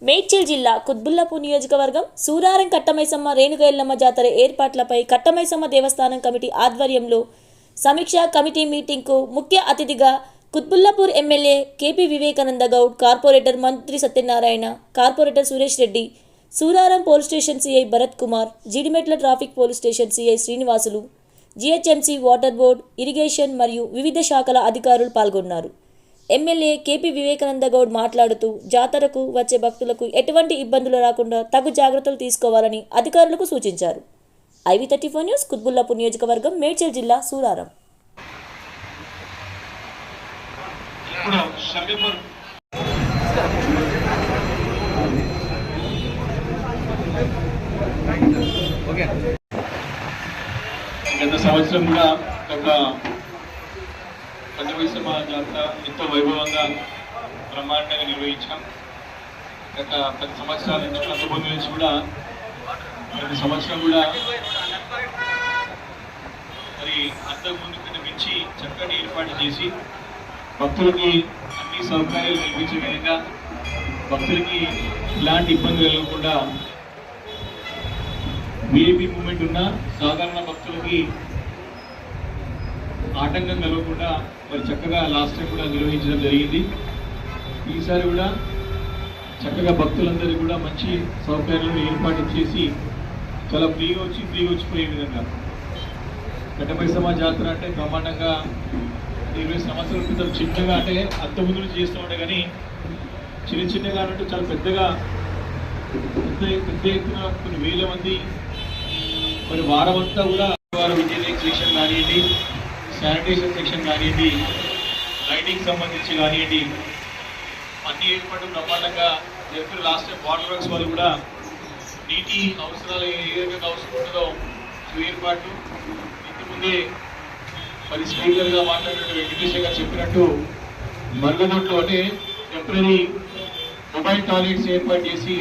మేడ్చల్ జిల్లా కుత్బుల్లాపూర్ నియోజకవర్గం సూరారం కట్టమైసమ్మ రేణుక ఎల్లమ్మ జాతర ఏర్పాట్లపై కట్టమైసమ్మ దేవస్థానం కమిటీ ఆధ్వర్యంలో సమీక్ష కమిటీ మీటింగ్కు ముఖ్య అతిథిగా Quthbullapur MLA KP Vivekananda Goud, corporator Mantri Satyanarayana, corporator Suresh Reddy, Suraram police station CI Bharath Kumar, Jeedimetla traffic police station CI Srinivasulu, GHMC water board, irrigation మరియు వివిధ శాఖల అధికారులు పాల్గొన్నారు. ఎమ్మెల్యే కేపీ వివేకానంద గౌడ్ మాట్లాడుతూ జాతరకు వచ్చే భక్తులకు ఎటువంటి ఇబ్బందులు రాకుండా తగు జాగ్రత్తలు తీసుకోవాలని అధికారులకు సూచించారు. IB34 న్యూస్, కుత్బుల్లాపూర్ నియోజకవర్గం, మేడ్చల్ జిల్లా, సూరారం. గత సంవత్సరం కూడా ఒక కట్టమైసమ్మ జాతర ఎంతో వైభవంగా బ్రహ్మాండంగా నిర్వహించాం. గత 10 సంవత్సరాల నుంచి అంతకుముందు నుంచి కూడా ప్రతి సంవత్సరం కూడా మరి అంతకుముందు కంటే మించి చక్కటి ఏర్పాటు చేసి భక్తులకి అన్ని సౌకర్యాలు కల్పించే విధంగా, భక్తులకి ఇలాంటి ఇబ్బంది కలగకుండా, VIP మూమెంట్ ఉన్న సాధారణ భక్తులకి ఆటంకం కలగకుండా మరి చక్కగా లాస్ట్ టైం కూడా నిర్వహించడం జరిగింది. ఈసారి కూడా చక్కగా భక్తులందరికీ కూడా మంచి సౌకర్యాలను ఏర్పాటు చేసి చాలా ఫ్రీగా వచ్చిపోయే విధంగా కట్టమైసమ్మ జాతర అంటే బ్రహ్మాండంగా 20 సంవత్సరాల క్రితం చిన్నగా, అంటే అంతకుముందు నుంచి చేస్తూ ఉంటే కానీ చిన్నగా అంటే చాలా పెద్ద ఎత్తున కొన్ని వేల మంది మరి వారం అంతా కూడా ఇంజనీరింగ్ సెక్షన్ కానివ్వండి, శానిటేషన్ సెక్షన్ కానివ్వండి, లైటింగ్ సంబంధించి కానివ్వండి, అన్ని ఏర్పాటు బ్రహ్మాండంగా చెప్పిన. లాస్ట్ టైం వాటర్ వర్క్స్ వాళ్ళు కూడా నీటి అవసరాలు ఏ రకంగా అవసరం ఉంటుందో ఏర్పాటు ఇంతకుముందే మరి స్పీకర్గా మాట్లాడినట్టు వెంకటేశ్వర గారు చెప్పినట్టు మరుగుదొడ్లు అంటే టెంపరీ మొబైల్ టాయిలెట్స్ ఏర్పాటు చేసి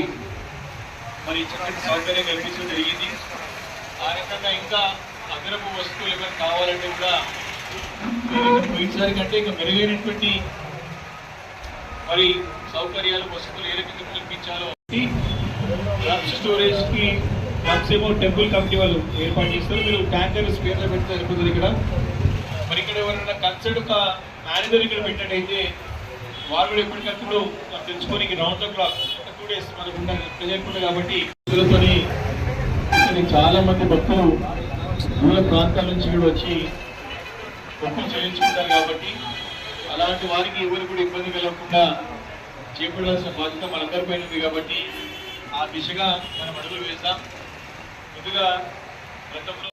మరి చక్కటి సౌకర్యం కల్పించడం జరిగింది. ఆ రకంగా ఇంకా అదనపు వస్తువులు ఏమైనా కావాలంటే కూడా పోయినసారి కంటే ఇంకా మెరుగైనటువంటి మరి సౌకర్యాలు, వస్తువులు ఏ రకంగా కల్పించాలో స్టోరేజ్ కి ఏమో టెంపుల్ కమిటీ వాళ్ళు ఏర్పాటు చేస్తారు. మీరు ట్యాంకర్ స్పేర్లో పెడితే సరిపోతుంది. ఇక్కడ మరి ఇక్కడ ఎవరైనా కన్సర్ట్ ఒక మేనేజర్ ఇక్కడ పెట్టినట్టయితే వారు కూడా ఎప్పటికప్పుడు తెలుసుకొని రౌండ్ ద క్లాక్ 2 days మనకు ప్రజెంట్ కాబట్టి చాలా మంది భక్తులు దూర ప్రాంతాల నుంచి కూడా వచ్చి భక్తులు చెల్లించుకుంటారు. కాబట్టి అలాంటి వారికి ఎవరు కూడా ఇబ్బంది కలగకుండా చేపట్టాల్సిన బాధ్యత మనందరిపై ఉంది. కాబట్టి ఆ దిశగా మనం అడుగులు వేస్తాం. ముందుగా గతంలో